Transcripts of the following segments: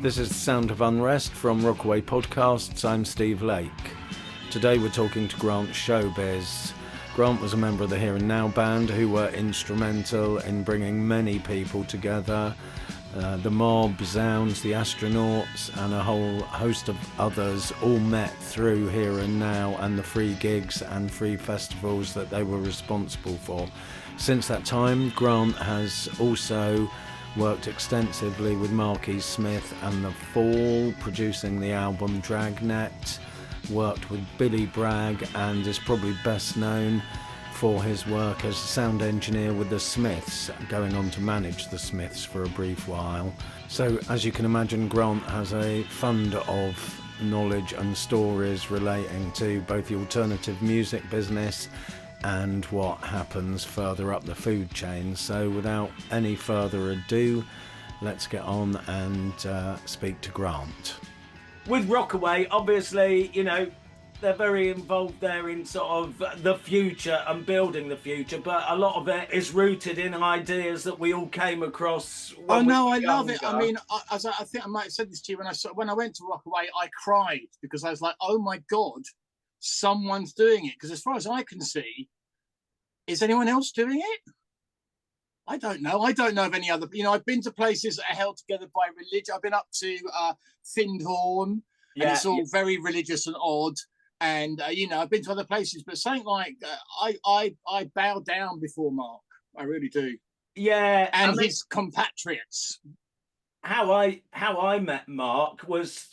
This is the Sound of Unrest from Rockaway Podcasts. I'm Steve Lake. Today we're talking to Grant Showbiz. Grant was a member of the Here and Now band who were instrumental in bringing many people together. The Mob, Zounds, the Astronauts and a whole host of others all met through Here and Now and the free gigs and free festivals that they were responsible for. Since that time, Grant has also worked extensively with Marquis Smith and The Fall, producing the album Dragnet, worked with Billy Bragg and is probably best known for his work as a sound engineer with the Smiths, going on to manage the Smiths for a brief while. So as you can imagine, Grant has a fund of knowledge and stories relating to both the alternative music business and what happens further up the food chain. So without any further ado, let's get on and speak to Grant. With Rockaway, obviously, you know, they're very involved there in sort of the future and building the future, but a lot of it is rooted in ideas that we all came across when we were love it. younger. I mean, I think I might have said this to you when I went to Rockaway, I cried because I was like, oh my God, someone's doing it. Because as far as I can see, is anyone else doing it? I don't know. I don't know of any other. You know, I've been to places that are held together by religion. I've been up to Findhorn, and it's all very religious and odd. And you know, I've been to other places, but something like I bow down before Mark. I really do. Yeah, and his compatriots. How I met Mark was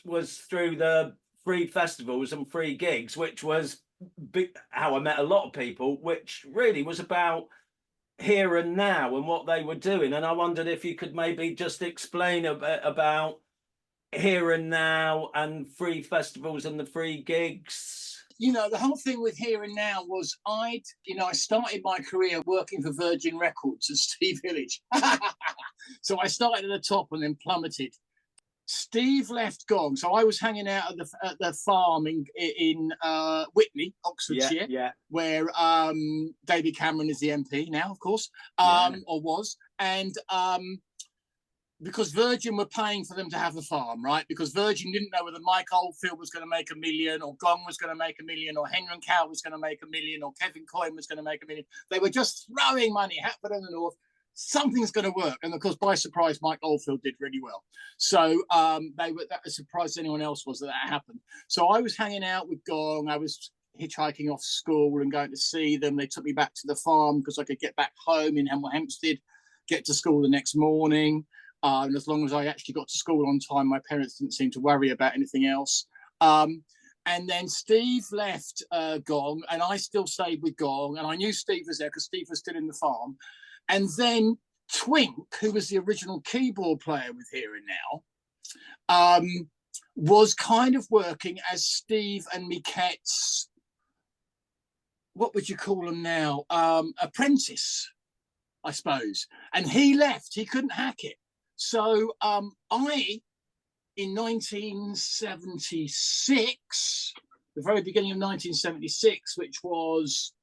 through the free festivals and free gigs, which was how I met a lot of people, which really was about Here and Now and what they were doing. And I wondered if you could maybe just explain a bit about Here and Now and free festivals and the free gigs. You know, the whole thing with Here and Now was I started my career working for Virgin Records and Steve Hillage. So I started at the top and then plummeted. Steve left Gong, so I was hanging out at the farm in Witney, Oxfordshire, where David Cameron is the MP now, of course, or was, and because Virgin were paying for them to have the farm, right? Because Virgin didn't know whether Mike Oldfield was going to make $1 million, or Gong was going to make $1 million, or Henry and Cow was going to make $1 million, or Kevin Coyne was going to make $1 million. They were just throwing money, Hatford and the North. Something's going to work, and of course, by surprise, Mike Oldfield did really well. So they were that as surprised as anyone else was that happened. So I was hanging out with Gong. I was hitchhiking off school and going to see them. They took me back to the farm because I could get back home in Hemel Hempstead, get to school the next morning. And as long as I actually got to school on time, my parents didn't seem to worry about anything else. And then Steve left Gong, and I still stayed with Gong. And I knew Steve was there because Steve was still in the farm. And then Twink, who was the original keyboard player with Here and Now, was kind of working as Steve and Miquette's, what would you call them now? Apprentice, I suppose. And he left. He couldn't hack it. So in 1976, the very beginning of 1976, which was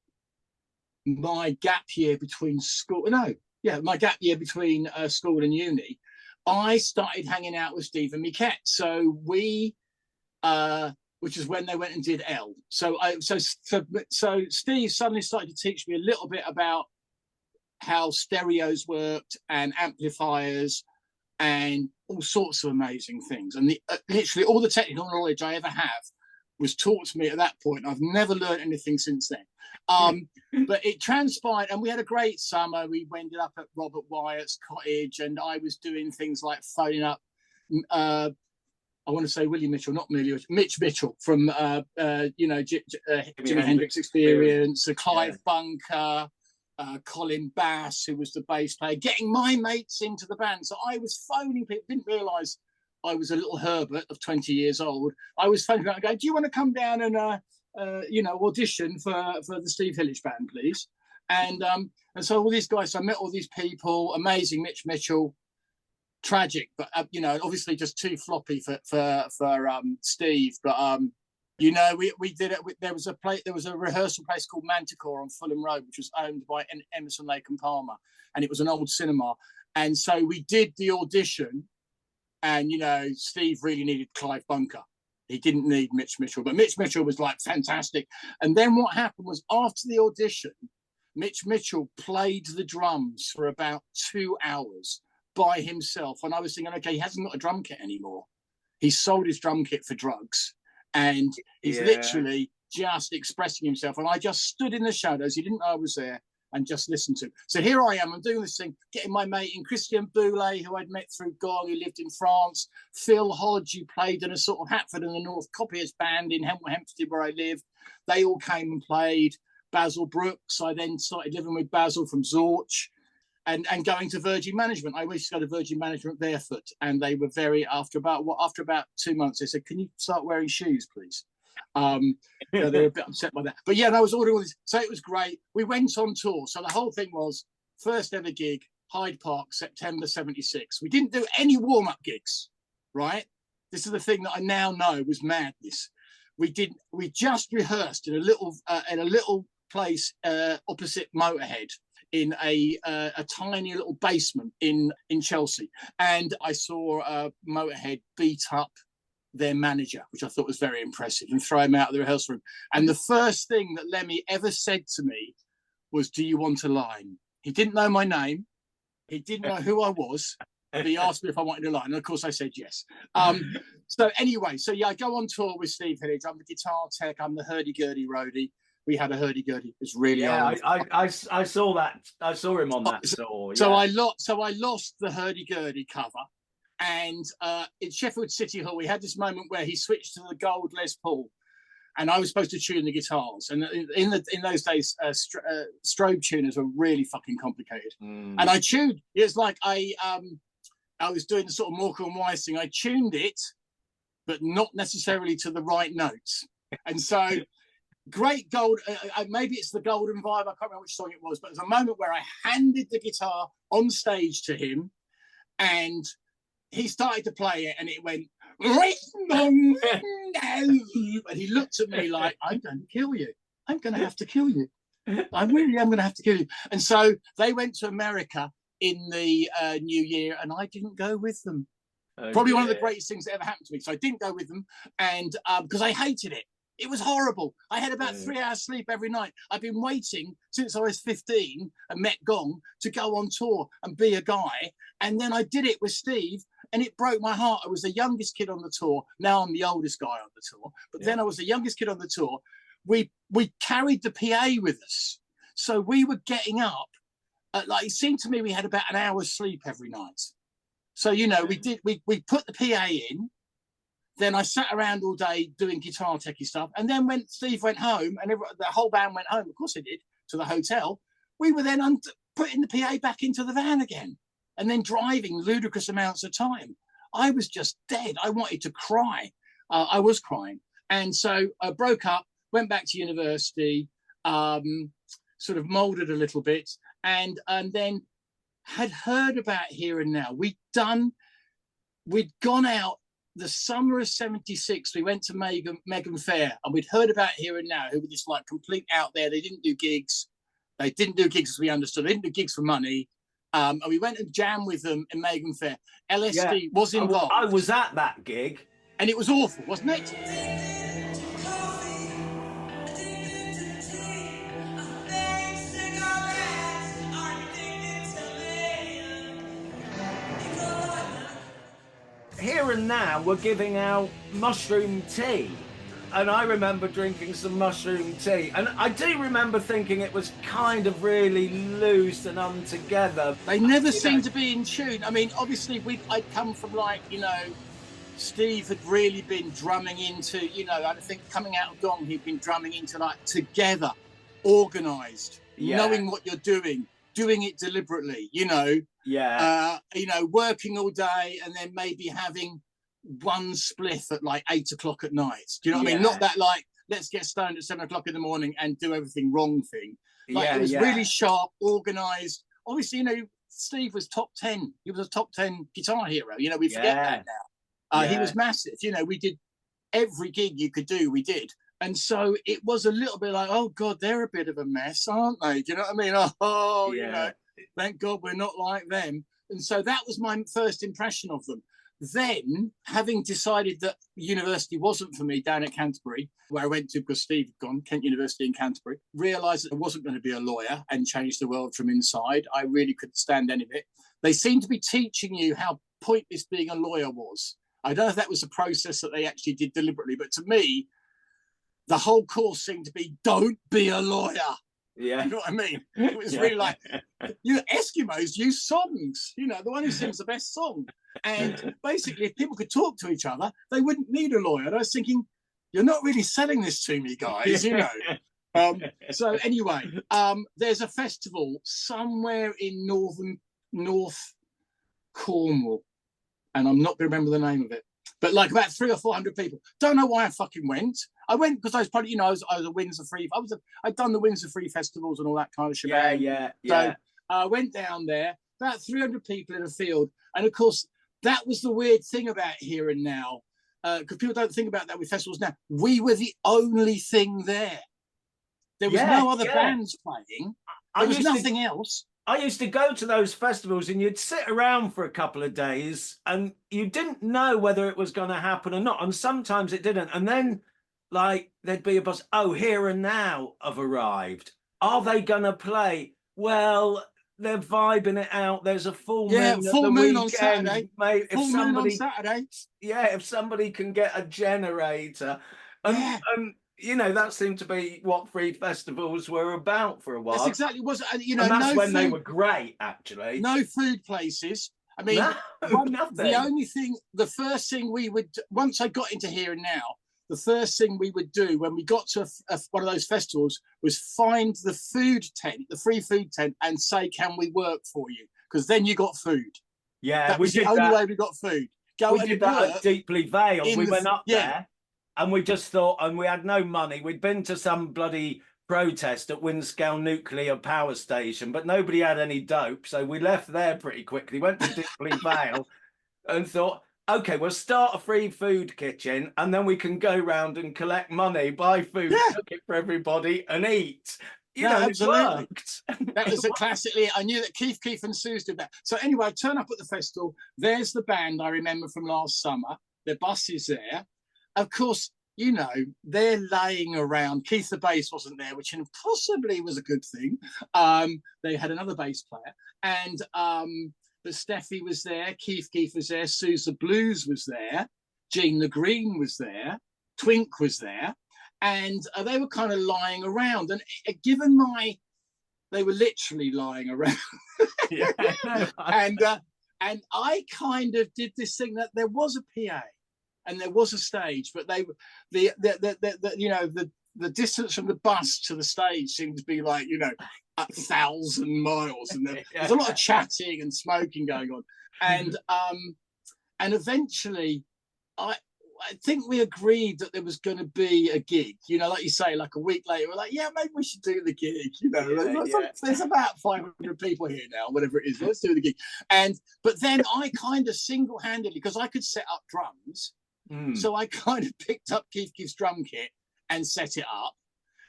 my gap year between school, my gap year between school and uni, I started hanging out with Steve and Miquette. So we, which is when they went and did L. So Steve suddenly started to teach me a little bit about how stereos worked and amplifiers and all sorts of amazing things. And literally all the technical knowledge I ever have was taught to me at that point. I've never learned anything since then. But it transpired, and we had a great summer. We ended up at Robert Wyatt's cottage, and I was doing things like phoning up, I want to say Willie Mitchell, not Millie, Mitch Mitchell from, Jimi Hendrix Experience, Clive Bunker, Colin Bass, who was the bass player, getting my mates into the band. So I was phoning people, didn't realise I was a little Herbert of 20 years old. I was phoning people and going, do you want to come down and audition for the Steve Hillage band, please? And so all these guys, so I met all these people, amazing. Mitch Mitchell, tragic, but obviously just too floppy for Steve. But we did it. There was a rehearsal place called Manticore on Fulham Road, which was owned by Emerson, Lake and Palmer, and it was an old cinema. And so we did the audition And, Steve really needed Clive Bunker. He didn't need Mitch Mitchell, but Mitch Mitchell was like fantastic. And then what happened was after the audition, Mitch Mitchell played the drums for about 2 hours by himself. And I was thinking, okay, he hasn't got a drum kit anymore. He sold his drum kit for drugs. And he's literally just expressing himself. And I just stood in the shadows. He didn't know I was there, and just listened to him. So here I am. I'm doing this thing, getting my mate in, Christian Boulay, who I'd met through Gong, who lived in France, Phil Hodge, who played in a sort of Hatford and the North Copyists band in Hempstead, where I live. They all came and played. Basil Brooks. I then started living with Basil from Zorch. And going to Virgin Management. I used to go to Virgin Management barefoot, and they were after about 2 months, they said, "Can you start wearing shoes, please?" They were a bit upset by that. But yeah, I was ordering all this. So it was great. We went on tour. So the whole thing was first ever gig, Hyde Park, September 76. We didn't do any warm-up gigs, right? This is the thing that I now know was madness. We just rehearsed in a little place opposite Motorhead, in a tiny little basement in Chelsea. And I saw Motorhead beat up their manager, which I thought was very impressive, and throw him out of the rehearsal room. And the first thing that Lemmy ever said to me was, "Do you want a line?" He didn't know my name. He didn't know who I was. But he asked me if I wanted a line. And of course I said yes. So anyway, I go on tour with Steve Hillage. I'm the guitar tech. I'm the hurdy-gurdy roadie. We had a hurdy-gurdy. It was really old. I saw that. I saw him on that tour. So I lost the hurdy-gurdy cover. And in Sheffield City Hall, we had this moment where he switched to the gold Les Paul, and I was supposed to tune the guitars. And in those days, strobe tuners were really fucking complicated. And I tuned. It was like I was doing the sort of Morkel and Wise thing. I tuned it, but not necessarily to the right notes. And so, great gold. Maybe it's the Golden Vibe. I can't remember which song it was, but there's a moment where I handed the guitar on stage to him, and he started to play it, and it went, and he looked at me like, "I'm going to kill you. I'm going to have to kill you. I really am going to have to kill you." And so they went to America in the new year, and I didn't go with them. Probably one of the greatest things that ever happened to me. So I didn't go with them, and because I hated it. It was horrible. I had about 3 hours sleep every night. I've been waiting since I was 15 and met Gong to go on tour and be a guy. And then I did it with Steve, and it broke my heart. I was the youngest kid on the tour. Now I'm the oldest guy on the tour. But then I was the youngest kid on the tour. We carried the PA with us. So we were getting up. It seemed to me we had about an hour's sleep every night. So, we put the PA in. Then I sat around all day doing guitar techie stuff. And then when Steve went home, and the whole band went home, of course they did, to the hotel, we were then putting the PA back into the van again, and then driving ludicrous amounts of time. I was just dead. I wanted to cry. I was crying. And so I broke up, went back to university, sort of molded a little bit, and then had heard about Here and Now. We'd gone out the summer of 76. We went to Megan Fair, and we'd heard about Here and Now, who were just like complete out there. They didn't do gigs. They didn't do gigs as we understood. They didn't do gigs for money. And we went and jammed with them in Megan Fair. LSD was involved. I was at that gig. And it was awful, wasn't it? Here and Now we're giving out mushroom tea, and I remember drinking some mushroom tea, and I do remember thinking it was kind of really loose and untogether. They never seemed to be in tune. I mean, obviously I'd come from Steve had really been drumming into, I think coming out of Gong, he'd been drumming into together, organised, knowing what you're doing it deliberately, working all day and then maybe having one spliff at 8 o'clock at night. Do you know what I mean? Not that let's get stoned at 7 o'clock in the morning and do everything wrong thing. It was really sharp, organised. Obviously, Steve was top 10. He was a top 10 guitar hero. We forget that now. He was massive. We did every gig you could do, we did. And so it was a little bit like, oh God, they're a bit of a mess, aren't they? Do you know what I mean? Thank God we're not like them. And so that was my first impression of them. then, having decided that university wasn't for me down at Canterbury, where I went to because Steve had gone, Kent University in Canterbury, realised that I wasn't going to be a lawyer and change the world from inside. I really couldn't stand any of it. They seemed to be teaching you how pointless being a lawyer was. I don't know if that was a process that they actually did deliberately, but to me, the whole course seemed to be, don't be a lawyer. Yeah. You know what I mean? It was really like, Eskimos use songs, the one who sings the best song. And basically, if people could talk to each other, they wouldn't need a lawyer. And I was thinking, you're not really selling this to me, guys, So anyway, there's a festival somewhere in North Cornwall, and I'm not going to remember the name of it, but like about 300 or 400 people. Don't know why I fucking went. I went because I was probably, I was a Windsor Free. I'd done the Windsor Free festivals and all that kind of shebang. Yeah. So I went down there, about 300 people in a field. And of course, that was the weird thing about Here and Now, because people don't think about that with festivals now. We were the only thing there. There was no other bands playing. There was nothing else. I used to go to those festivals and you'd sit around for a couple of days and you didn't know whether it was going to happen or not. And sometimes it didn't. And then there'd be a buzz, Here and Now have arrived. Are they going to play? Well, they're vibing it out. There's a full moon full moon on weekend, Saturday. mate. Full moon on Saturday. Yeah, if somebody can get a generator. And that seemed to be what free festivals were about for a while. That's exactly what and that's when they were great, actually. No food places. I mean, nothing. The first thing we would, once I got into Here and Now, the first thing we would do when we got to one of those festivals was find the food tent, the free food tent, and say, can we work for you? Because then you got food. Yeah, that was the only way we got food. We did that at Deeply Vale. We went up there and we just thought, and we had no money. We'd been to some bloody protest at Windscale Nuclear Power Station, but nobody had any dope. So we left there pretty quickly, went to Deeply Vale and thought, okay, we'll start a free food kitchen and then we can go round and collect money, buy food, cook it for everybody and eat. Absolutely. That was classically, I knew that Keith and Suze did that. So anyway, I turn up at the festival. There's the band I remember from last summer. Their bus is there. Of course, they're laying around. Keith the bass wasn't there, which possibly was a good thing. They had another bass player. And but Steffi was there, Keith was there, Suze the Blues was there, Jean the Green was there, Twink was there, and they were kind of lying around. And they were literally lying around. And I kind of did this thing that there was a PA and there was a stage, but the distance from the bus to the stage seemed to be like 1,000 miles, and there's a lot of chatting and smoking going on, and eventually I think we agreed that there was going to be a gig, like you say, like a week later we're like, maybe we should do the gig, there's about 500 people here now, whatever it is, let's do the gig. But then I kind of single-handedly, because I could set up drums, so I kind of picked up Keith's drum kit and set it up.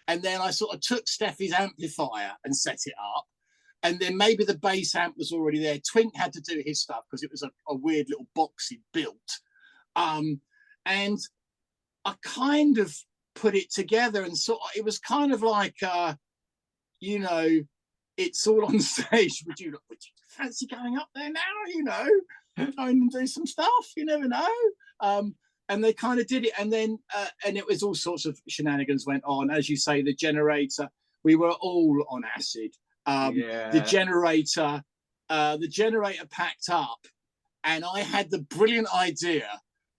And then I sort of took Steffi's amplifier and set it up. And then maybe the bass amp was already there. Twink had to do his stuff because it was a weird little box he'd built. And I kind of put it together and it was kind of like, it's all on stage. Would you fancy going up there now, trying to do some stuff? You never know. And they kind of did it, and then and it was all sorts of shenanigans went on. As you say, the generator, we were all on acid. The generator packed up, and I had the brilliant idea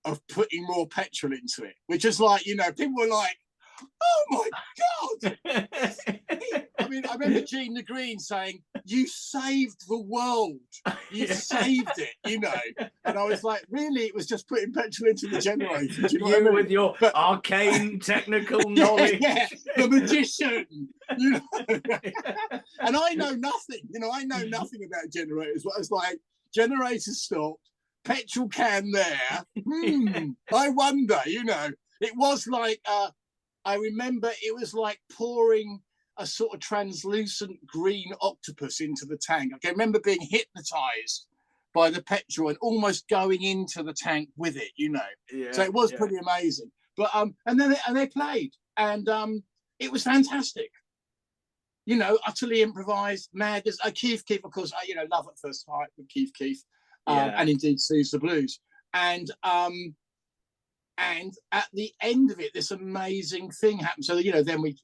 of putting more petrol into it, which is like, people were like, oh my God. I mean, I remember Jean the Green saying, you saved the world. You saved it, And I was like, really? It was just putting petrol into the generator. Do you know what I mean? With your arcane technical knowledge. Yeah, the magician. And I know nothing. I know nothing about generators. But I was like, generator stopped, petrol can there. I wonder, It was like... I remember it was like pouring a sort of translucent green octopus into the tank. I can remember being hypnotized by the petrol and almost going into the tank with it, you know. Yeah, So it was pretty amazing. But and then they played, and it was fantastic. You know, utterly improvised, mad. There's Keith, of course. You know, love at first sight with Keith, and indeed Seize the Blues. And at the end of it, this amazing thing happened. So you know, then we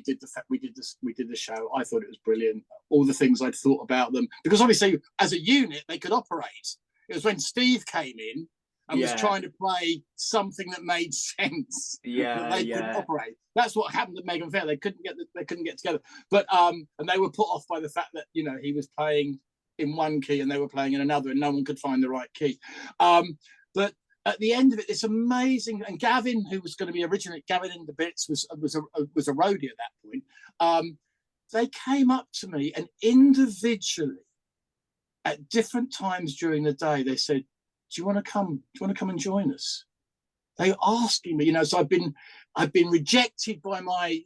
did the show. I thought it was brilliant. All the things I'd thought about them, because obviously as a unit they could operate. It was when Steve came in and was trying to play something that made sense. That they couldn't operate. That's what happened at Megan Fair. They couldn't get together. But and they were put off by the fact that, you know, he was playing in one key and they were playing in another, and no one could find the right key. But at the end of it, this amazing, and Gavin, who was going to be originally Gavin in the Bits, was a roadie at that point. They came up to me and individually, at different times during the day, they said, "Do you want to come? Do you want to come and join us?" They were asking me, you know. So I've been rejected by my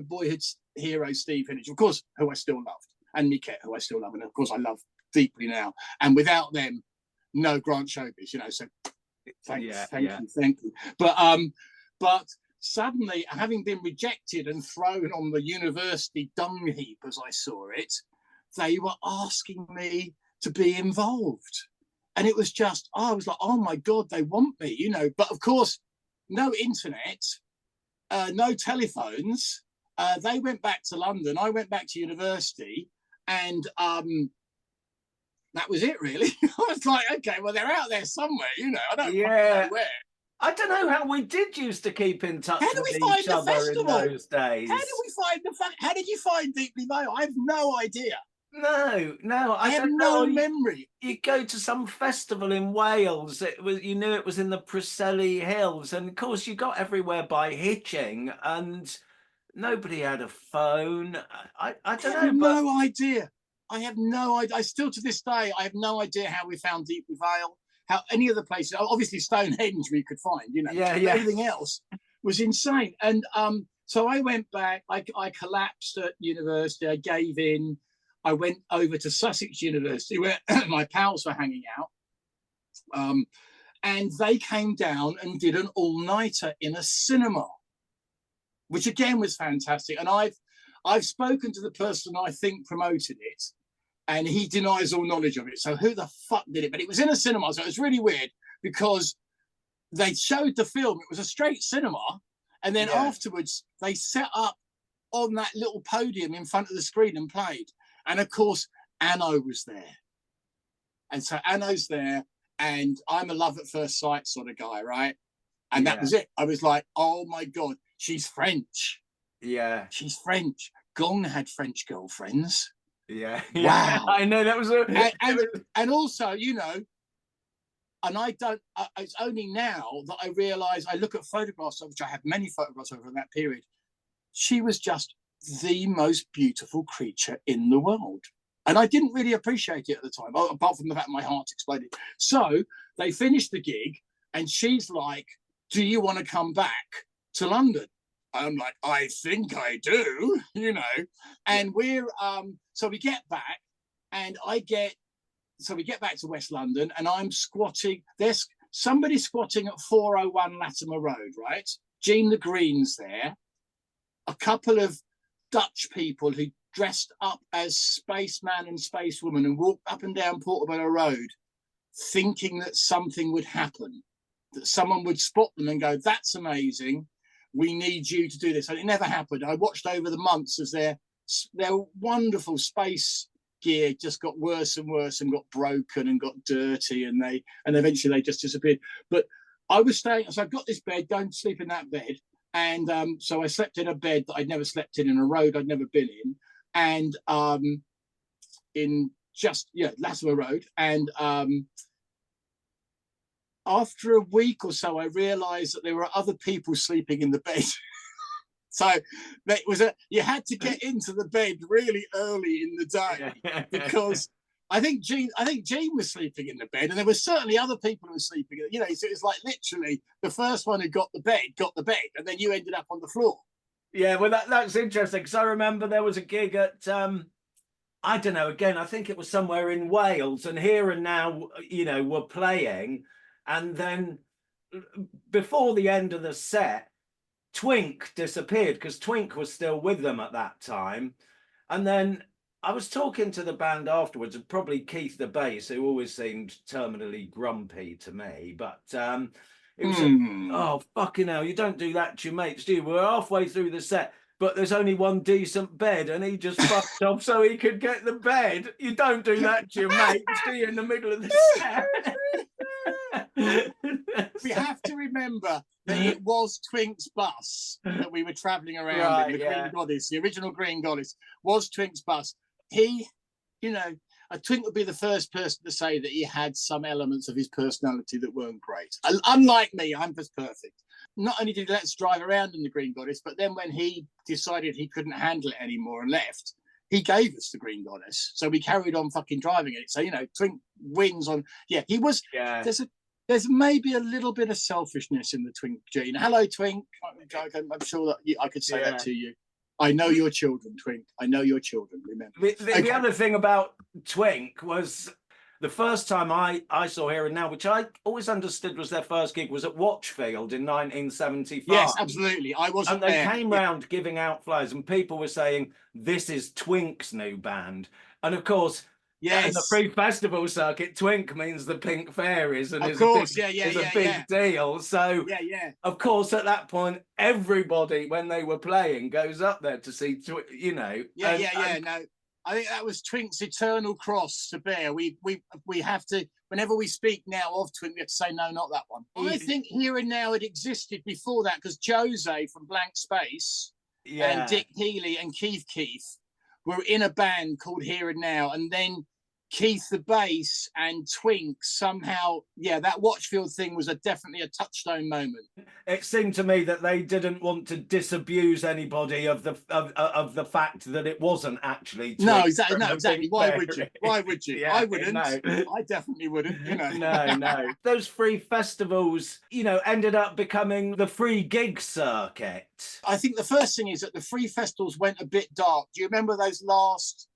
boyhood hero Steve Hillage, of course, who I still loved, and Miquette, who I still love, and of course I love deeply now. And without them, no Grant Showbiz, you know. So thank you. But suddenly, having been rejected and thrown on the university dung heap, as I saw it, they were asking me to be involved. And it was just, I was like, oh my God, they want me, you know. But of course, no internet, no telephones. They went back to London. I went back to university, and that was it, really. I was like, okay, well, they're out there somewhere, you know. I don't know where. I don't know how we did used to keep in touch with each other in those days. How did you find Deeply Vale? I have no idea. No, I have no memory. You go to some festival in Wales. You knew it was in the Preseli Hills, and of course you got everywhere by hitching, and nobody had a phone. I don't know. No idea. I have no idea. I still to this day, I have no idea how we found Deeply Vale. How any other places, obviously Stonehenge we could find, you know. Everything else was insane. And so I went back. I collapsed at university. I gave in. I went over to Sussex University where my pals were hanging out, and they came down and did an all-nighter in a cinema, which again was fantastic. And I've spoken to the person I think promoted it, and he denies all knowledge of it. So who the fuck did it? But it was in a cinema, so it was really weird because they showed the film. It was a straight cinema, and then afterwards they set up on that little podium in front of the screen and played. And of course, Anno was there. And so Anno's there, and I'm a love at first sight sort of guy, right? And that was it. I was like, oh my God, she's French. Yeah. She's French. Gong had French girlfriends. Yeah. Wow. I know that was and also, you know, and it's only now that I realise, I look at photographs, of which I have many photographs over that period. She was just the most beautiful creature in the world. And I didn't really appreciate it at the time, apart from the fact my heart exploded. So they finished the gig, and she's like, do you want to come back to London? I'm like, I think I do, you know. And we're, so we get back, and we get back to West London, and I'm squatting. There's somebody squatting at 401 Latimer Road, right? Jean Le Green's there. A couple of Dutch people who dressed up as spaceman and spacewoman and walked up and down Portobello Road thinking that something would happen, that someone would spot them and go, that's amazing, we need you to do this. And it never happened. I watched over the months as their wonderful space gear just got worse and worse and got broken and got dirty, and eventually they just disappeared. But I was staying, so I've got this bed, going to sleep in that bed. And so I slept in a bed that I'd never slept in a road I'd never been in, and in just Latimer Road. And after a week or so, I realised that there were other people sleeping in the bed. So you had to get into the bed really early in the day because I think Jean was sleeping in the bed, and there were certainly other people who were sleeping. You know, so it's like literally the first one who got the bed, and then you ended up on the floor. Yeah, well, that's interesting because I remember there was a gig at I don't know, again, I think it was somewhere in Wales, and Here and Now, were playing. And then before the end of the set, Twink disappeared, because Twink was still with them at that time. And then I was talking to the band afterwards, and probably Keith the bass, who always seemed terminally grumpy to me, but it was oh, fucking hell, you don't do that to your mates, do you? We're halfway through the set, but there's only one decent bed, and he just fucked off so he could get the bed. You don't do that to your mates, do you, in the middle of the set? We have to remember that it was Twink's bus that we were travelling around in. The Green Goddess, the original Green Goddess, was Twink's bus. He, Twink would be the first person to say that he had some elements of his personality that weren't great. Unlike me, I'm just perfect. Not only did he let us drive around in the Green Goddess, but then when he decided he couldn't handle it anymore and left, he gave us the Green Goddess. So we carried on fucking driving it. So, Twink wins on... Yeah, he was... Yeah. There's maybe a little bit of selfishness in the Twink gene. Hello, Twink. I'm sure that I could say that to you. I know your children, Twink. I know your children, remember. The other thing about Twink was the first time I saw Here and Now, which I always understood was their first gig, was at Watchfield in 1975. Yes, absolutely. I wasn't there. And they came round giving out flyers, and people were saying, this is Twink's new band. And of course... Yes. In the free festival circuit, Twink means the Pink Fairies, and is a big deal. So, of course, at that point, everybody, when they were playing, goes up there to see, No, I think that was Twink's eternal cross to bear. We have to, whenever we speak now of Twink, we have to say, no, not that one. I think Here and Now had existed before that, because Jose from Blank Space and Dick Healy and Keith were in a band called Here and Now, and then Keith the bass and Twink somehow, that Watchfield thing was definitely a touchstone moment. It seemed to me that they didn't want to disabuse anybody of the fact that it wasn't actually Twink. No, exactly. Why would you? Why would you? I wouldn't. No. I definitely wouldn't. No. Those free festivals, ended up becoming the free gig circuit. I think the first thing is that the free festivals went a bit dark. Do you remember those last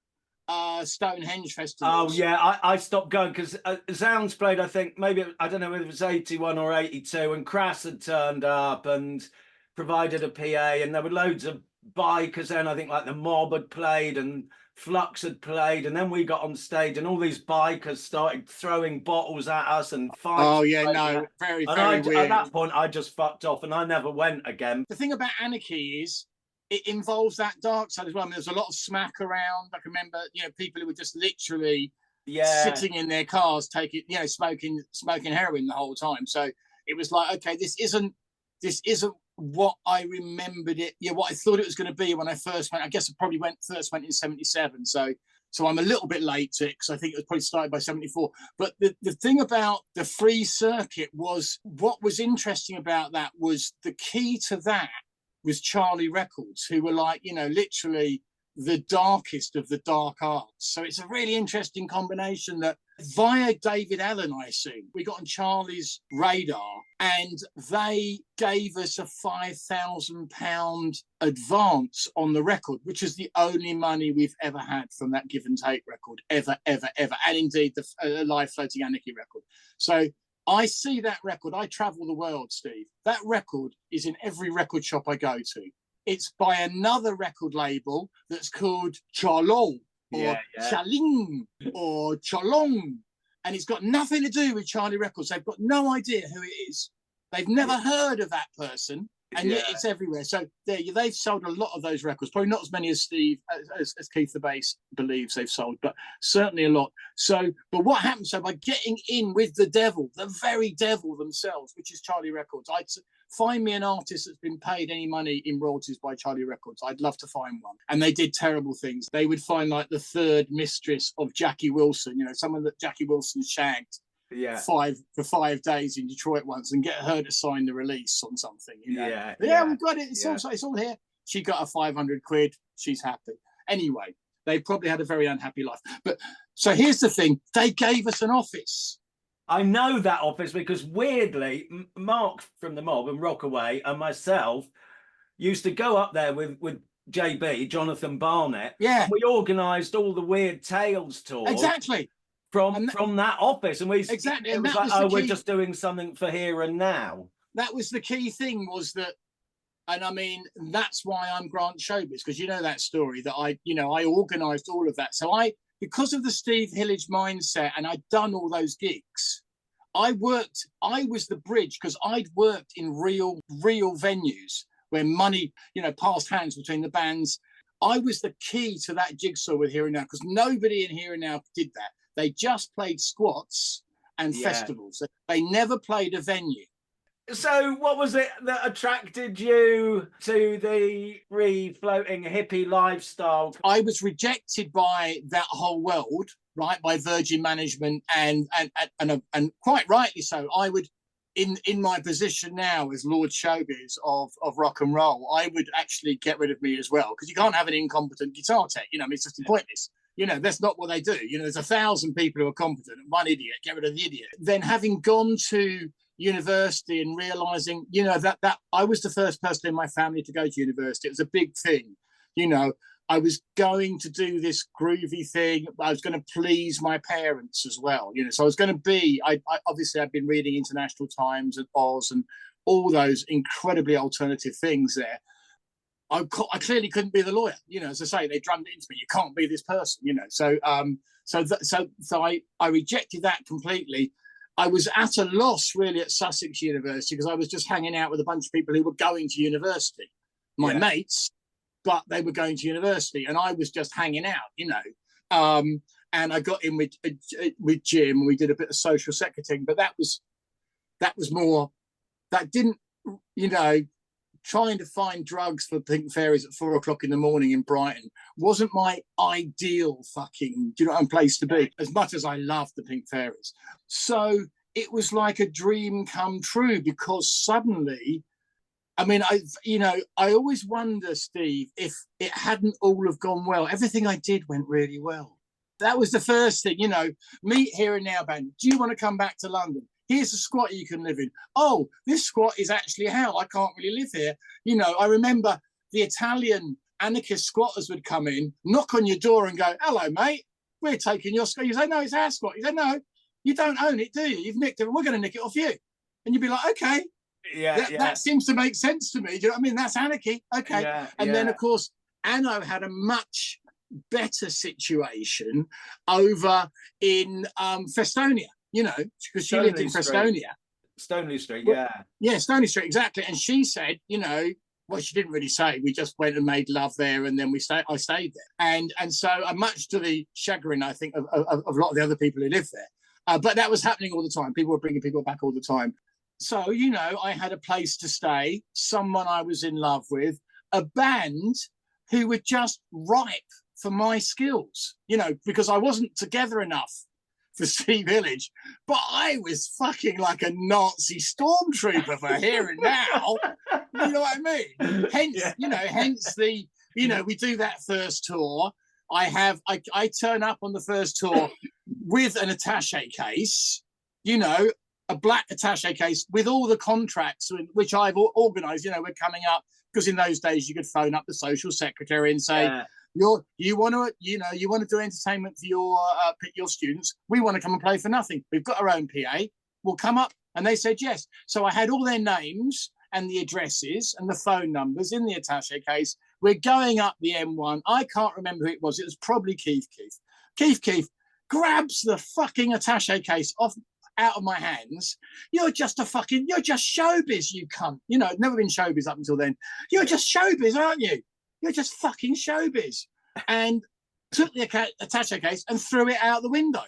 Stonehenge festivals? Oh yeah, I stopped going because Zounds played, I think maybe, I don't know whether it was 81 or 82, and Crass had turned up and provided a PA, and there were loads of bikers then. I think like the Mob had played and Flux had played, and then we got on stage and all these bikers started throwing bottles at us and fights. Oh yeah, no, very weird. At that point I just fucked off and I never went again. The thing about Anarchy is it involves that dark side as well. I mean, there's a lot of smack around. I can remember, people who were just literally sitting in their cars, taking, smoking heroin the whole time. So it was like, okay, this isn't what I remembered it. What I thought it was going to be when I first went. I guess I probably first went in 77. So I'm a little bit late to it, because I think it was probably started by 74. But the thing about the free circuit was, what was interesting about that was the key to that was Charlie Records, who were like, literally the darkest of the dark arts. So it's a really interesting combination that via David Allen, I assume, we got on Charlie's radar, and they gave us a £5,000 advance on the record, which is the only money we've ever had from that Give and Take record, ever. And indeed the Live Floating Anarchy record. So I see that record. I travel the world, Steve. That record is in every record shop I go to. It's by another record label that's called Charlong or Chaling or Cholong. And it's got nothing to do with Charlie Records. They've got no idea who it is. They've never heard of that person. And yet it's everywhere. So they've sold a lot of those records, probably not as many as as Keith the bass believes they've sold, but certainly a lot. So, but what happens? So by getting in with the devil, the very devil themselves, which is Charlie Records, I'd find me an artist that's been paid any money in royalties by Charlie Records. I'd love to find one. And they did terrible things. They would find like the third mistress of Jackie Wilson, someone that Jackie Wilson shagged. For 5 days in Detroit once, and get her to sign the release on something. We've got it. It's all here. She got her 500 quid. She's happy. Anyway, they probably had a very unhappy life. But so here's the thing: they gave us an office. I know that office because weirdly, Mark from the Mob and Rockaway and myself used to go up there with JB, Jonathan Barnett. Yeah. And we organised all the Weird Tales tours. Exactly. From that office, and exactly. It was like, oh, we're just doing something for here and now. That was the key thing, was that, and I mean, that's why I'm Grant Showbiz, because you know that story that I organised all of that. So because of the Steve Hillage mindset, and I'd done all those gigs, I was the bridge, because I'd worked in real venues where money, passed hands between the bands. I was the key to that jigsaw with Here and Now, because nobody in Here and Now did that. They just played squats and festivals. They never played a venue. So what was it that attracted you to the free-floating hippie lifestyle? I was rejected by that whole world, right, by Virgin management, and quite rightly so. I would, in my position now as Lord Showbiz of rock and roll, I would actually get rid of me as well, because you can't have an incompetent guitar tech. It's just pointless. That's not what they do. There's 1,000 people who are competent and one idiot. Get rid of the idiot. Then, having gone to university and realizing, that I was the first person in my family to go to university. It was a big thing. I was going to do this groovy thing. I was going to please my parents as well. So I was going to be, obviously I've been reading International Times and Oz and all those incredibly alternative things there. I clearly couldn't be the lawyer, as I say, they drummed it into me. You can't be this person, So I rejected that completely. I was at a loss really at Sussex University, because I was just hanging out with a bunch of people who were going to university, my mates, but they were going to university, and I was just hanging out, and I got in with Jim. We did a bit of social secretarying, but that was more, that didn't, trying to find drugs for Pink Fairies at 4 o'clock in the morning in Brighton wasn't my ideal place to be, as much as I loved the Pink Fairies. So it was like a dream come true, because suddenly, I mean, I always wonder, Steve, if it hadn't all have gone well. Everything I did went really well. That was the first thing, meet Here and Now band. Do you want to come back to London? Here's a squat you can live in. Oh, this squat is actually hell. I can't really live here. I remember the Italian anarchist squatters would come in, knock on your door and go, hello, mate, we're taking your squat. You say, no, it's our squat. You say, no, you don't own it, do you? You've nicked it, and we're going to nick it off you. And you'd be like, okay. That seems to make sense to me. Do you know what I mean? That's anarchy. Okay. Then, of course, Anno had a much better situation over in Festonia, because she lived in Festonia. Stoneleigh Street, Stoneleigh Street, exactly. And she said, well, she didn't really say. We just went and made love there, and then I stayed there. And so, much to the chagrin, I think, of a lot of the other people who lived there. But that was happening all the time. People were bringing people back all the time. So, I had a place to stay, someone I was in love with, a band who were just ripe for my skills, because I wasn't together enough for Steve Hillage, but I was fucking like a Nazi stormtrooper for Here and Now. You know what I mean? Hence the, we do that first tour. I turn up on the first tour with an attaché case, a black attaché case with all the contracts which I've organised. We're coming up, because in those days you could phone up the social secretary and say, you want to do entertainment for your students. We want to come and play for nothing. We've got our own PA. We'll come up. And they said yes. So I had all their names and the addresses and the phone numbers in the attaché case. We're going up the M1. I can't remember who it was. It was probably Keith. Keith grabs the fucking attaché case out of my hands. You're just showbiz, you cunt. Never been showbiz up until then. You're just showbiz, aren't you? You're just fucking showbiz. And took the attaché case and threw it out the window.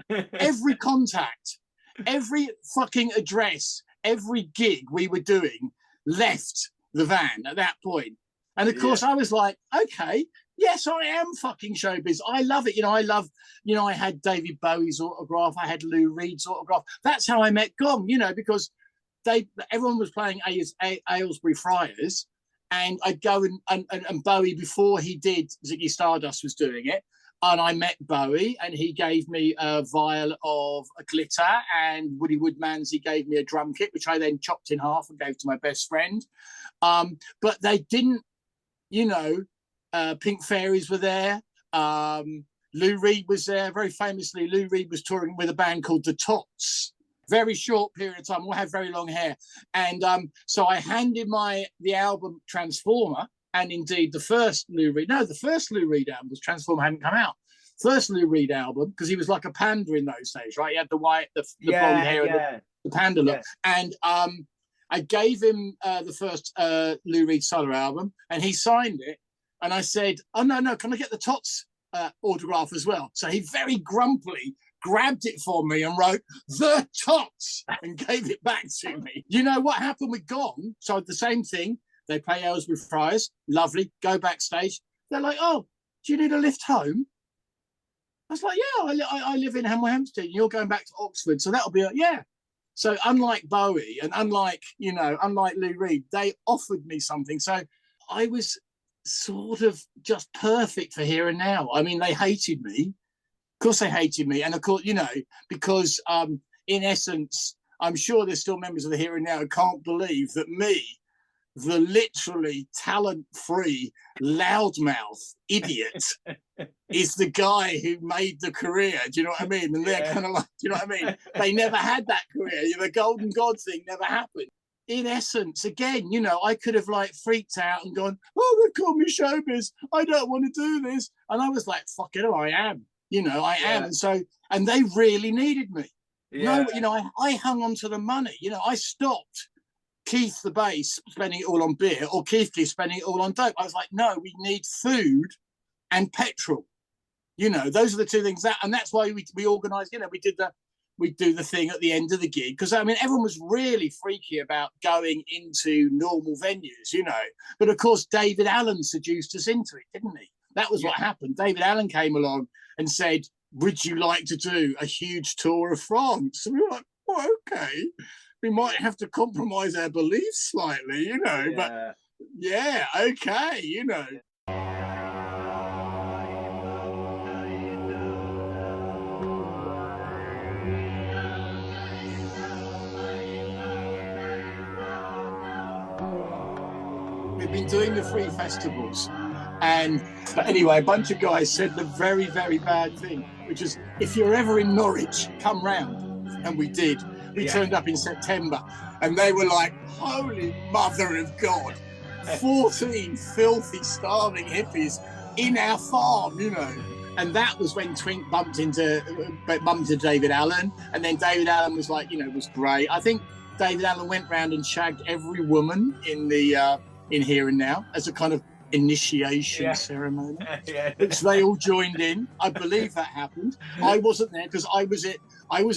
Every contact, every fucking address, every gig we were doing left the van at that point. And of course I was like, okay, yes, I am fucking showbiz. I love it. I had David Bowie's autograph. I had Lou Reed's autograph. That's how I met Gong, because everyone was playing Aylesbury Friars. And I'd go and Bowie, before he did Ziggy Stardust, was doing it. And I met Bowie, and he gave me a vial of a glitter, and Woody Woodmansey gave me a drum kit, which I then chopped in half and gave to my best friend. But they didn't, Pink Fairies were there. Lou Reed was there. Very famously, Lou Reed was touring with a band called the Tots. Very short period of time. We had very long hair. And so I handed the album Transformer, and indeed the first Lou Reed album was Transformer, hadn't come out. First Lou Reed album, because he was like a panda in those days, right? He had the white, the blonde hair, and the panda look. And I gave him the first Lou Reed solo album, and he signed it. And I said, "Oh no, can I get the Tots autograph as well?" So he very grumpily grabbed it for me and wrote "The Tots" and gave it back to me. You know what happened with Gong? So the same thing. They play Aylesbury Friars, lovely. Go backstage. They're like, "Oh, do you need a lift home?" I was like, "Yeah, I live in Hemel Hempstead. You're going back to Oxford, so that'll be yeah." So unlike Bowie and unlike Lou Reed, they offered me something. So I was sort of just perfect for Here and Now. I mean, they hated me. Of course they hated me. And of course, because in essence, I'm sure there's still members of the Here and Now who can't believe that me, the literally talent-free, loudmouth idiot, is the guy who made the career. Do you know what I mean? And they're kind of like, do you know what I mean? They never had that career. The Golden God thing never happened. In essence, again, I could have like freaked out and gone, "Oh, they call me Showbiz. I don't want to do this." And I was like, "Fuck it, I am. I am." And they really needed me. Yeah. No, I hung on to the money. I stopped Keith the bass spending it all on beer, or Keith spending it all on dope. I was like, "No, we need food and petrol." Those are the two things and that's why we organised. We do the thing at the end of the gig, because I mean everyone was really freaky about going into normal venues, But of course, David Allen seduced us into it, didn't he? That was what happened. David Allen came along and said, "Would you like to do a huge tour of France?" And we were like, "Oh, okay. We might have to compromise our beliefs slightly, but yeah, okay, We've been doing the free festivals, but anyway, a bunch of guys said the very, very bad thing, which is, "If you're ever in Norwich, come round." And we did. We turned up in September, and they were like, "Holy mother of God, 14 filthy, starving hippies in our farm," And that was when Twink bumped into David Allen, and then David Allen was like, was great. I think David Allen went round and shagged every woman in Here and Now as a kind of initiation ceremony, which they all joined in. I believe that happened. I wasn't there because I was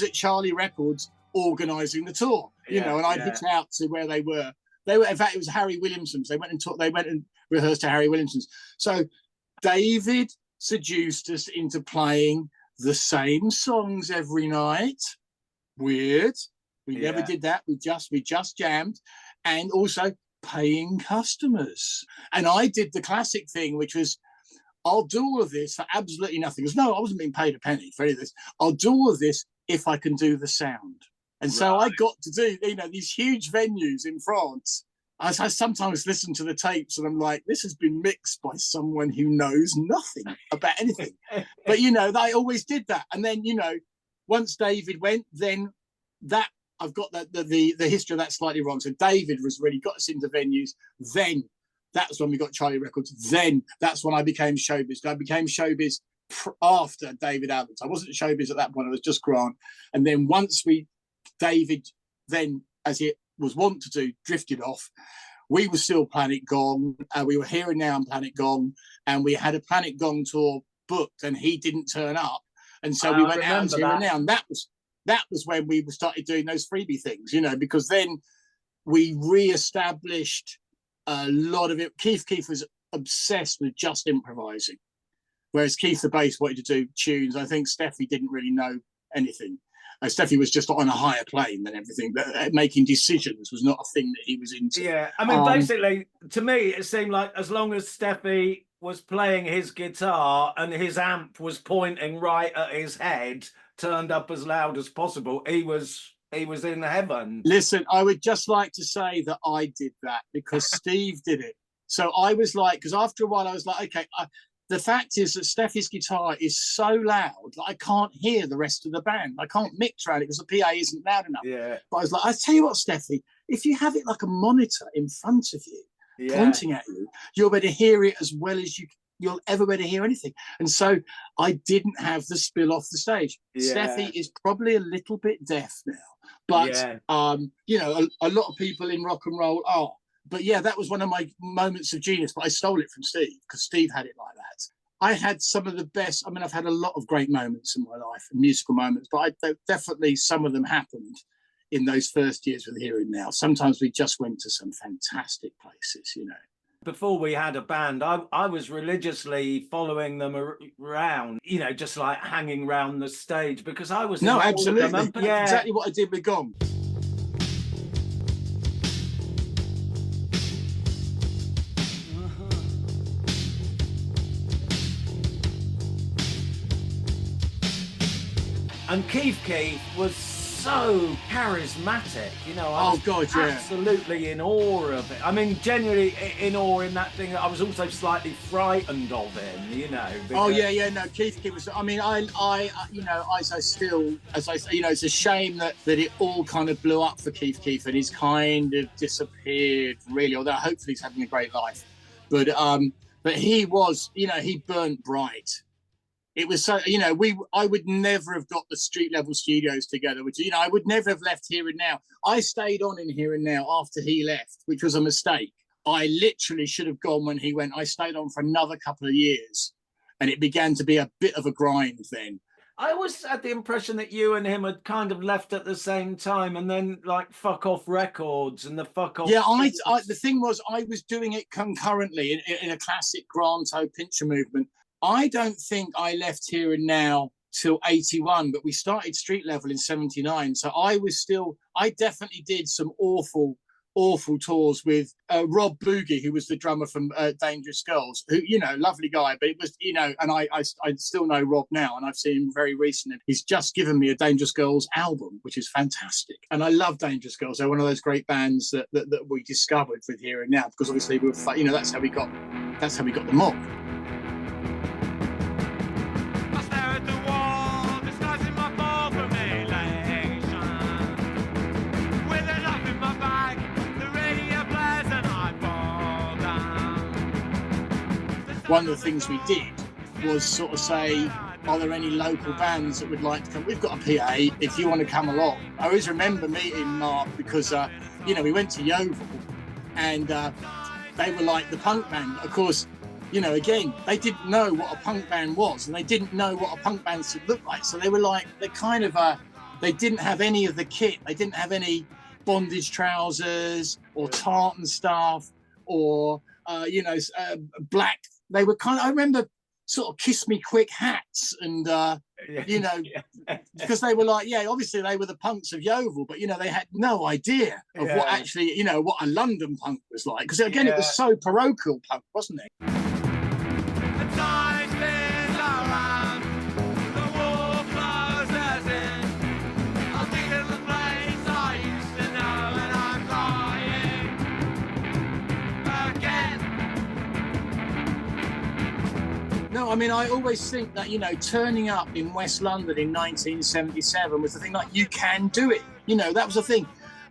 at Charlie Records organising the tour, and I hit out to where they were. In fact, it was Harry Williamson's. They went and rehearsed to Harry Williamson's. So David seduced us into playing the same songs every night. Weird. We never did that. We just jammed, and also paying customers. And I did the classic thing, which was, "I'll do all of this for absolutely nothing." Because no, I wasn't being paid a penny for any of this. "I'll do all of this if I can do the sound." And so I got to do, these huge venues in France. I sometimes listen to the tapes and I'm like, this has been mixed by someone who knows nothing about anything. But, they always did that. And then, once David went, then that, I've got the history of that slightly wrong. So David was really got us into venues. Then that's when we got Charlie Records. Then that's when I became Showbiz. I became Showbiz after David Allen. I wasn't Showbiz at that point. I was just Grant. And then once David, then, as it was wont to do, drifted off, we were still Planet Gong. We were Here and Now on Planet Gong. And we had a Planet Gong tour booked, and he didn't turn up. And so we went out to Here and Now. And that was when we started doing those freebie things, because then we re-established a lot of it. Keith was obsessed with just improvising, whereas Keith the bass wanted to do tunes. I think Steffi didn't really know anything. Steffi was just on a higher plane than everything. But making decisions was not a thing that he was into. Yeah, I mean, basically, to me, it seemed like as long as Steffi was playing his guitar and his amp was pointing right at his head, turned up as loud as possible, he was in heaven. Listen, I would just like to say that I did that because Steve did it. So I was like, because after a while I was like, okay, the fact is that Steffi's guitar is so loud that I can't hear the rest of the band. I can't mix around it because the PA isn't loud enough. Yeah. But I was like, I tell you what, Steffi, if you have it like a monitor in front of you, pointing at you, you'll be able to hear it as well as you'll ever be able to hear anything. And so I didn't have the spill off the stage. Steffi is probably a little bit deaf now, but you know, a lot of people in rock and roll are. But yeah, that was one of my moments of genius, but I stole it from Steve because Steve had it like that. I had some of the best, I mean, I've had a lot of great moments in my life, musical moments, but definitely some of them happened in those first years with Here and Now. Sometimes we just went to some fantastic places, you know. Before we had a band, I was religiously following them around, you know, just like hanging around the stage because I was... No, absolutely. That's exactly what I did with Gone. And Keith was so charismatic, you know. I was absolutely in awe of it. I mean, genuinely in awe in that thing. I was also slightly frightened of him, you know. Oh yeah, no, Keith was. I mean, I you know, as I you know, it's a shame that it all kind of blew up for Keith, and he's kind of disappeared, really. Although hopefully he's having a great life, but he was, you know, he burnt bright. It was so, you know, I would never have got the street level studios together, which, you know, I would never have left Here and Now. I stayed on in Here and Now after he left, which was a mistake. I literally should have gone when he went. I stayed on for another couple of years and it began to be a bit of a grind then. I always had the impression that you and him had kind of left at the same time and then like Fuck Off Records and the Fuck Off... Yeah, the thing was I was doing it concurrently in a classic Grant pincher movement. I don't think I left Here and Now till 81, but we started street level in 79. So I definitely did some awful tours with Rob Boogie, who was the drummer from Dangerous Girls, who, you know, lovely guy, but it was, you know, and I still know Rob now and I've seen him very recently. He's just given me a Dangerous Girls album, which is fantastic. And I love Dangerous Girls. They're one of those great bands that we discovered with Here and Now, because obviously we were, you know, that's how we got the mob. One of the things we did was sort of say, are there any local bands that would like to come? We've got a PA, if you want to come along. I always remember meeting Mark because, you know, we went to Yeovil and they were like the punk band. Of course, you know, again, they didn't know what a punk band was and they didn't know what a punk band should look like. So they were like, they kind of, they didn't have any of the kit. They didn't have any bondage trousers or tartan stuff or, you know, black. They were kind of, I remember sort of Kiss Me Quick hats and, you know, because they were like, yeah, obviously they were the punks of Yeovil, but, you know, they had no idea of what actually, you know, what a London punk was like. Because, again, it was so parochial punk, wasn't it? No, I mean, I always think that, you know, turning up in West London in 1977 was the thing, like, you can do it. You know, that was the thing.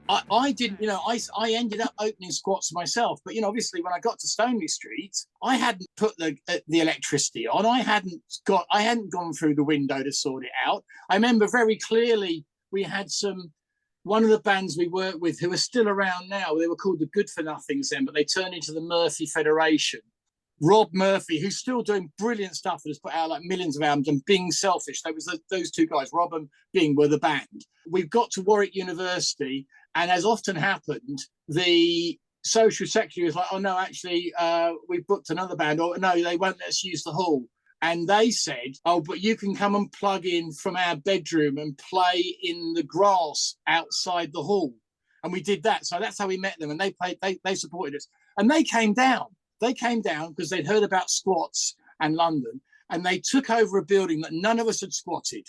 I didn't, you know, I ended up opening squats myself. But, you know, obviously when I got to Stoneleigh Street, I hadn't put the electricity on. I hadn't gone through the window to sort it out. I remember very clearly we had one of the bands we worked with who are still around now, they were called the Good For Nothings then, but they turned into the Murphy Federation. Rob Murphy, who's still doing brilliant stuff and has put out like millions of albums, and Being Selfish. Those two guys, Rob and Bing, were the band. We've got to Warwick University, and as often happened, the social secretary was like, oh no, actually, we've booked another band, or no, they won't let us use the hall. And they said, oh, but you can come and plug in from our bedroom and play in the grass outside the hall. And we did that. So that's how we met them, and they supported us. And they came down. They came down because they'd heard about squats and London, and they took over a building that none of us had squatted.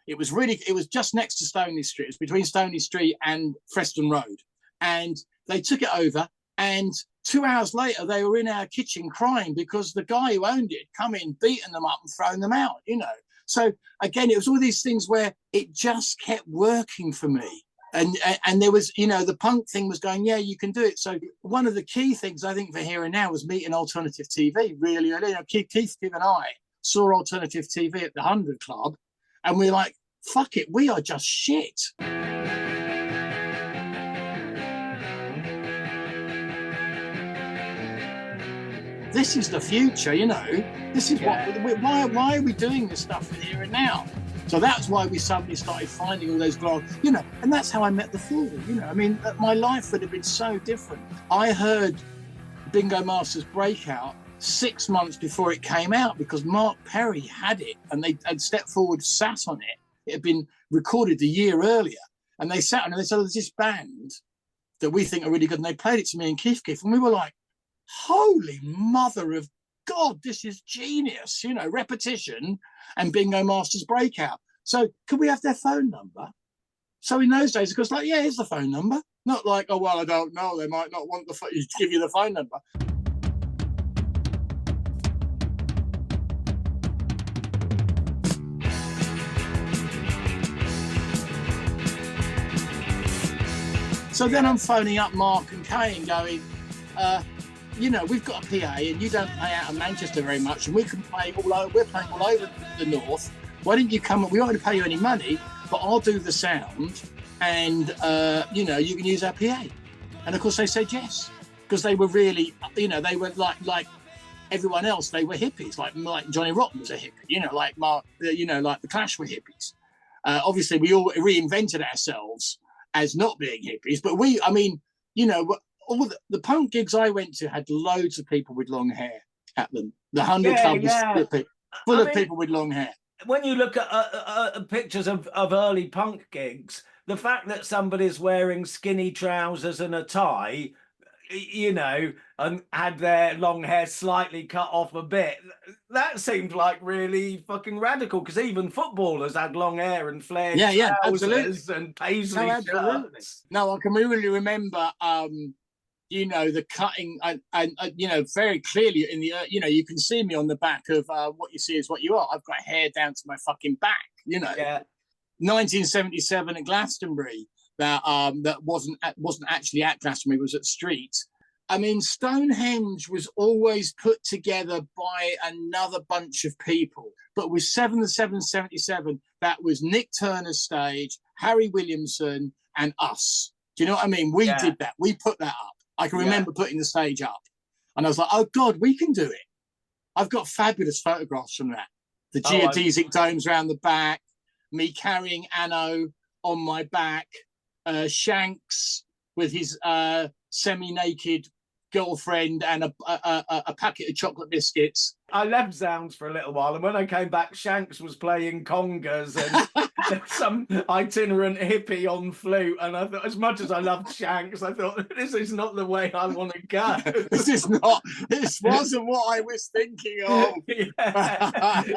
It was just next to Stoneleigh Street. It was between Stoneleigh Street and Preston Road. And they took it over. And 2 hours later, they were in our kitchen crying because the guy who owned it had come in, beaten them up and thrown them out, you know. So again, it was all these things where it just kept working for me. And there was, you know, the punk thing was going, yeah, you can do it. So one of the key things I think for Here and Now was meeting alternative TV really early. You know, Keith and I saw alternative TV at the 100 Club, and we were like, fuck it, we are just shit. This is the future, you know. This is why are we doing this stuff for Here and Now? So that's why we suddenly started finding all those glass, you know, and that's how I met the Fall, you know. I mean, my life would have been so different. I heard Bingo Master's Breakout 6 months before it came out because Mark Perry had it and they had stepped forward, sat on it. It had been recorded a year earlier, and they sat on it and they said, oh, there's this band that we think are really good, and they played it to me and Keith, and we were like, holy mother of God, this is genius, you know, Repetition and Bingo Master's Breakout. So could we have their phone number? So in those days, it goes like, yeah, here's the phone number. Not like, oh, well, I don't know, they might not want to give you the phone number. So then I'm phoning up Mark and Kay and going, you know, we've got a PA and you don't play out of Manchester very much, and we can play all over, we're playing all over the north. Why didn't you come? We won't pay you any money, but I'll do the sound and, you know, you can use our PA. And of course they said yes, because they were really, you know, they were like everyone else, they were hippies, like Johnny Rotten was a hippie, you know, like Mark, you know, like the Clash were hippies. Obviously we all reinvented ourselves as not being hippies, but I mean, you know, all the punk gigs I went to had loads of people with long hair at them. The 100 Club was full of people with long hair. When you look at pictures of early punk gigs, the fact that somebody's wearing skinny trousers and a tie, you know, and had their long hair slightly cut off a bit, that seemed like really fucking radical, because even footballers had long hair and flared trousers and paisley shirts. No, I can really remember you know, the cutting and you know, very clearly in the you know, you can see me on the back of What You See Is What You Are. I've got hair down to my fucking back, you know. 1977 at Glastonbury, that wasn't actually at Glastonbury, was at Street. I mean, Stonehenge was always put together by another bunch of people, but with 77, that was Nick Turner's stage, Harry Williamson, and us. Do you know what I mean? We did that. We put that up. I can remember putting the stage up, and I was like, oh God, we can do it. I've got fabulous photographs from that. The geodesic domes around the back, me carrying Anno on my back, Shanks with his semi-naked girlfriend and a packet of chocolate biscuits. I left Zounds for a little while, and when I came back, Shanks was playing congas and some itinerant hippie on flute. And I thought, as much as I loved Shanks, I thought, this is not the way I want to go. This wasn't what I was thinking of.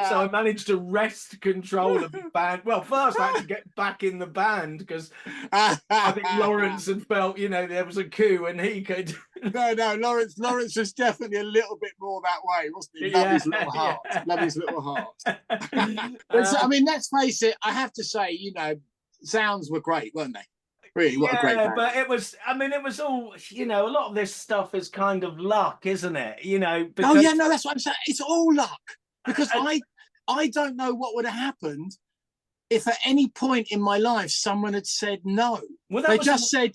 So I managed to wrest control of the band. Well, first I had to get back in the band, because I think Lawrence had felt, you know, there was a coup and he could. No, Lawrence was definitely a little bit more that way, wasn't he? Love his little heart. Love his little heart. But so, I mean, let's face it, I have to say, you know, Zounds were great, weren't they? Really, what a great band. But it was all, you know, a lot of this stuff is kind of luck, isn't it? You know, because... Oh yeah, no, that's what I'm saying. It's all luck. Because I don't know what would have happened if at any point in my life someone had said no. Well, they just said,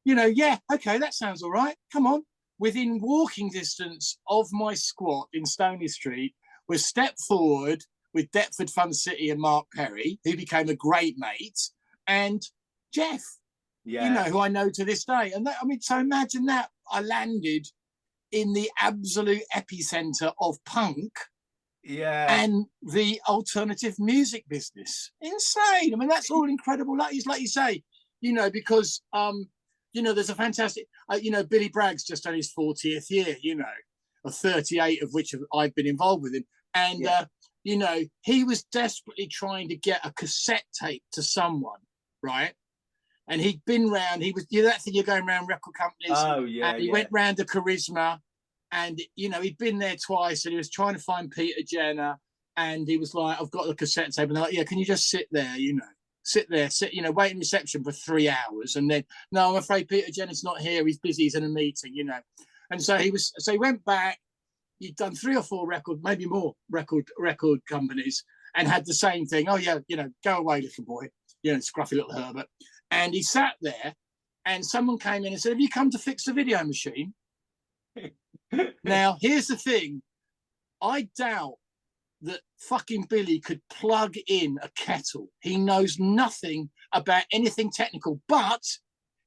you know, yeah, okay, that sounds all right. Come on. Within walking distance of my squat in Stony Street was Step Forward with Deptford Fun City and Mark Perry, who became a great mate, and Jeff, you know, who I know to this day. And that, I mean, so imagine that I landed in the absolute epicenter of punk and the alternative music business. Insane. I mean, that's all incredible. Like you say, you know, because you know, there's a fantastic, you know, Billy Bragg's just on his 40th year, you know, of 38 of which I've been involved with him. And, you know, he was desperately trying to get a cassette tape to someone, right? And he'd been round. He was, that thing you're going around record companies. Oh yeah. And he went round to Charisma, and he'd been there twice, and he was trying to find Peter Jenner, and he was like, "I've got the cassette tape," and they're like, "Yeah, can you just sit there? Sit there, wait in reception for 3 hours, and then no, I'm afraid Peter Jenner's not here. He's busy. He's in a meeting, And so he went back. He'd done 3 or 4 record, maybe more record companies, and had the same thing. Oh yeah, go away, little boy. Scruffy little Herbert. And he sat there, and someone came in and said, "Have you come to fix the video machine?" Now, here's the thing. I doubt that fucking Billy could plug in a kettle. He knows nothing about anything technical, but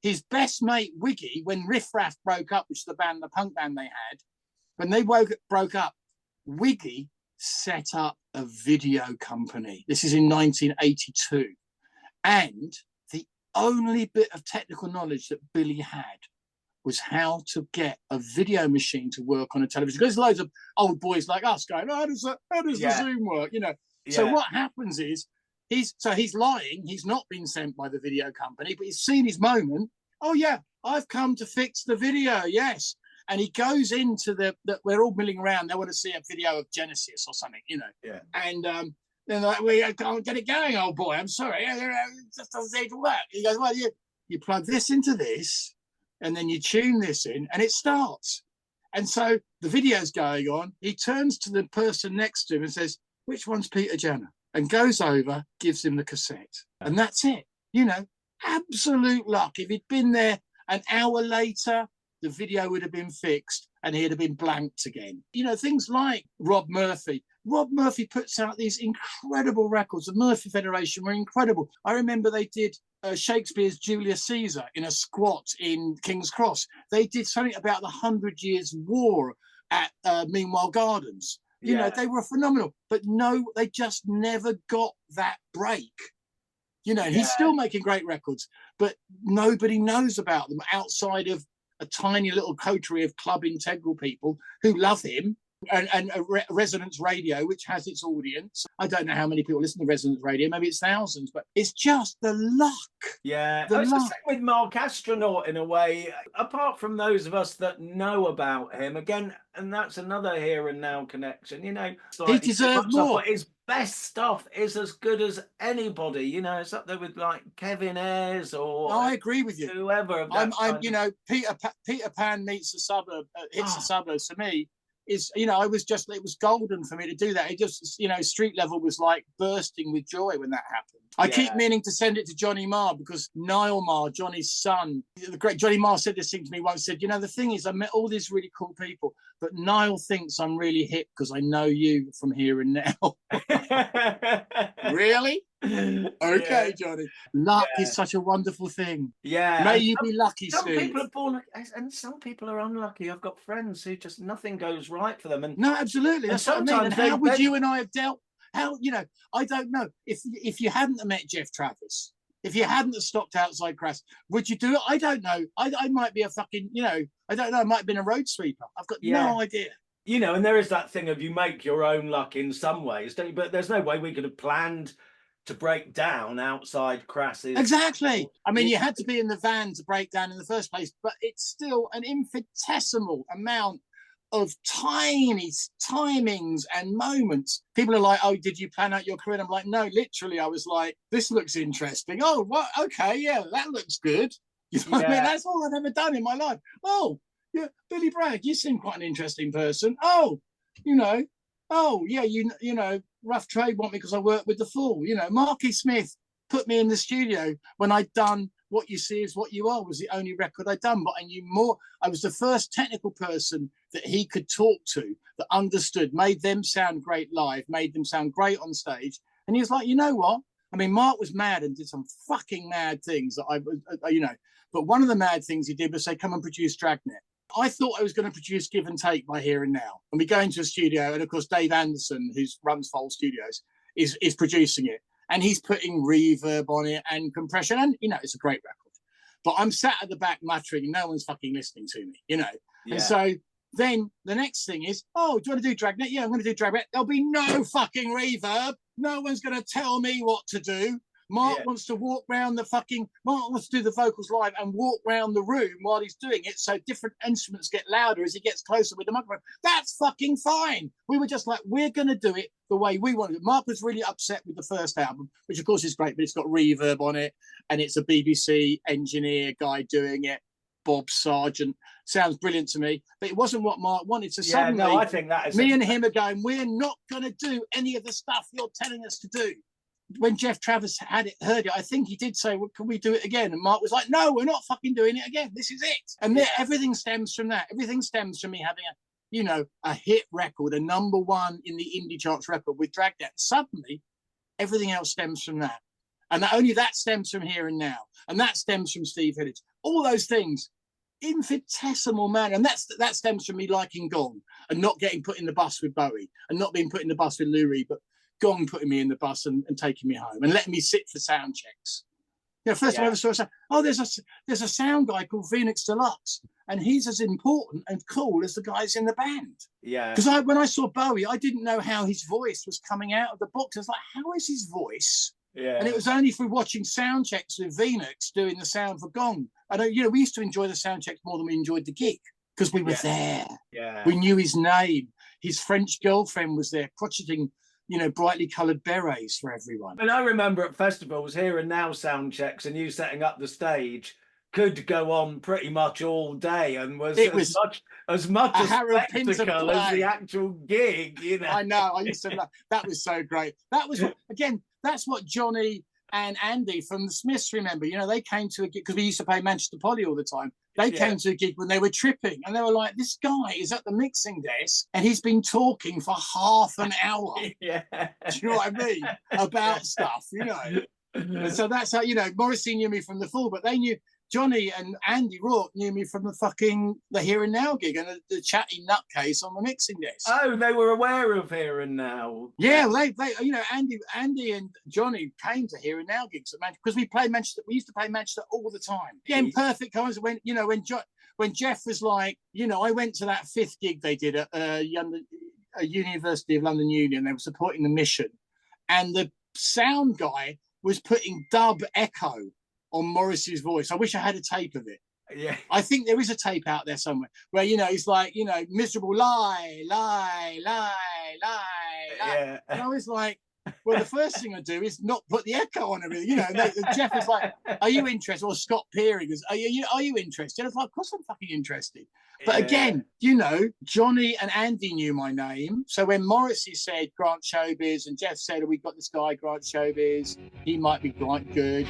his best mate, Wiggy, when Riff Raff broke up, which is the punk band they had, when they broke up, Wiggy set up a video company. This is in 1982. And the only bit of technical knowledge that Billy had was how to get a video machine to work on a television. There's loads of old boys like us going, "How does the Zoom work?" So what happens is he's lying. He's not been sent by the video company, but he's seen his moment. "Oh yeah, I've come to fix the video." Yes. And he goes into we're all milling around. They want to see a video of Genesis or something, Yeah. And they're like, "We can't get it going, old boy. I'm sorry. It just doesn't seem to work." He goes, "Well, you plug this into this, and then you tune this in, and it starts." And so the video's going on. He turns to the person next to him and says, "Which one's Peter Jenner?" And goes over, gives him the cassette. And that's it. Absolute luck. If he'd been there an hour later, the video would have been fixed and he'd have been blanked again. Things like Rob Murphy. Rob Murphy puts out these incredible records. The Murphy Federation were incredible. I remember they did Shakespeare's Julius Caesar in a squat in King's Cross. They did something about the 100 Years' War at Meanwhile Gardens. They were phenomenal. But no, they just never got that break. He's still making great records, but nobody knows about them outside of a tiny little coterie of club integral people who love him, and Resonance Radio, which has its audience. I don't know how many people listen to Resonance Radio. Maybe it's thousands, but it's just the luck. Yeah, it's the same with Mark Astronaut in a way. Apart from those of us that know about him, again, and that's another here and now connection. He deserved more. But his best stuff is as good as anybody. It's up there with like Kevin Ayres or. I agree with you. Whoever. Peter Pan meets the suburb, hits the suburbs for me. It was golden for me to do that. It just, street level was like bursting with joy when that happened. I keep meaning to send it to Johnny Marr, because Niall Marr, Johnny's son, the great Johnny Marr, said this thing to me once, said, "The thing is, I met all these really cool people, but Niall thinks I'm really hip because I know you from here and now." Really? Okay, Johnny. Luck is such a wonderful thing. Yeah. May you be lucky, Some Steve. people are born, and some people are unlucky. I've got friends who just nothing goes right for them. And no, absolutely. That's what I mean. And how would you and I have dealt? I don't know. If you hadn't met Jeff Travis, if you hadn't have stopped outside Crass, would you do it? I don't know. I might be a fucking, I don't know. I might have been a road sweeper. I've got no idea. And there is that thing of you make your own luck in some ways, don't you? But there's no way we could have planned to break down outside Crass's. Exactly. I mean, you had to be in the van to break down in the first place, but it's still an infinitesimal amount of tiny timings and moments. People are like, "Oh, did you plan out your career?" And I'm like, no, literally, I was like, "This looks interesting. Oh, what? Okay, yeah, that looks good." What I mean? That's all I've ever done in my life. Oh, yeah, Billy Bragg, you seem quite an interesting person. Oh, Rough Trade want me because I work with the Fool. Marky Smith put me in the studio when I'd done What You See Is What You Are was the only record I'd done, but I knew more. I was the first technical person that he could talk to, that understood, made them sound great live, made them sound great on stage. And he was like, "You know what? I mean, Mark was mad and did some fucking mad things that but one of the mad things he did was say, 'Come and produce Dragnet.' I thought I was going to produce Give and Take by Here and Now. And we go into a studio, and of course, Dave Anderson, who runs Foal Studios, is producing it. And he's putting reverb on it and compression. And, it's a great record. But I'm sat at the back muttering, and no one's fucking listening to me, Yeah. And so then the next thing is, "Oh, do you want to do Dragnet?" "Yeah, I'm going to do Dragnet." There'll be no fucking reverb. No one's going to tell me what to do. Mark wants to walk round Mark wants to do the vocals live and walk round the room while he's doing it, so different instruments get louder as he gets closer with the microphone. That's fucking fine. We were just like, we're going to do it the way we want it. Mark was really upset with the first album, which of course is great, but it's got reverb on it, and it's a BBC engineer guy doing it, Bob Sargent. Sounds brilliant to me, but it wasn't what Mark wanted. So suddenly, I think that is me and him are going, we're not going to do any of the stuff you're telling us to do. When Jeff Travers heard it, I think he did say, well, can we do it again? And Mark was like, no, we're not fucking doing it again. This is it. And everything stems from that. Everything stems from me having a hit record, a #1 in the indie charts record with Drag That. Suddenly, everything else stems from that. And only that stems from Here and Now. And that stems from Steve Hillage. All those things, infinitesimal manner. And that stems from me liking Gong and not getting put in the bus with Bowie and not being put in the bus with Lou Reed, but Gong putting me in the bus and taking me home and letting me sit for sound checks. First time I ever saw a sound, there's a sound guy called Phoenix Deluxe, and he's as important and cool as the guys in the band. Yeah. Because when I saw Bowie, I didn't know how his voice was coming out of the box. I was like, how is his voice? Yeah. And it was only through watching sound checks with Phoenix doing the sound for Gong. I know, we used to enjoy the sound checks more than we enjoyed the gig because we were there. Yeah. We knew his name. His French girlfriend was there, crotcheting brightly coloured berets for everyone. And I remember at festivals, Here and Now sound checks and you setting up the stage could go on pretty much all day and was as much a spectacle as the actual gig, I know, I used to love that. Was so great. That was that's what Johnny and Andy from the Smiths remember. They came to a gig because we used to play Manchester Poly all the time. They came to a gig when they were tripping and they were like, this guy is at the mixing desk and he's been talking for half an hour. Yeah. Do you know what I mean? About stuff, And so that's how, Morrissey knew me from the Fall, but they knew, Johnny and Andy Rourke knew me from the Here and Now gig and the chatty nutcase on the mixing desk. Oh, they were aware of Here and Now. Yeah, they Andy and Johnny came to Here and Now gigs at Manchester because we played Manchester. We used to play Manchester all the time. Again, perfect times when Jeff was like, I went to that 5th gig they did at a University of London Union. They were supporting the mission, and the sound guy was putting dub echo on Morrissey's voice. I wish I had a tape of it. Yeah. I think there is a tape out there somewhere where, he's like, miserable lie. Yeah. And I was like, well, the first thing I do is not put the echo on everything. Jeff is like, are you interested? Or Scott Peary goes, are you interested? I was like, of course I'm fucking interested. But again, Johnny and Andy knew my name. So when Morrissey said Grant Showbiz and Jeff said, we've got this guy, Grant Showbiz, he might be quite good,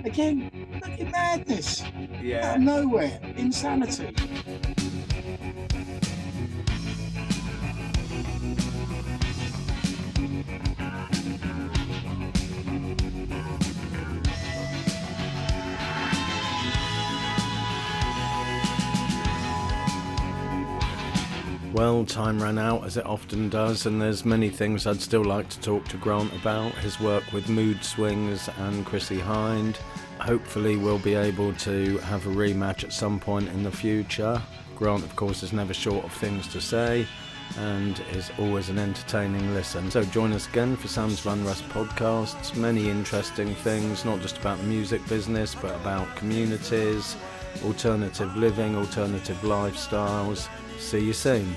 again, fucking madness. Yeah. Out of nowhere. Insanity. Well, time ran out, as it often does, and there's many things I'd still like to talk to Grant about. His work with Mood Swings and Chrissie Hynde. Hopefully we'll be able to have a rematch at some point in the future. Grant, of course, is never short of things to say and is always an entertaining listen. So join us again for Sounds of Unrest podcasts. Many interesting things, not just about the music business, but about communities, alternative living, alternative lifestyles. See you soon.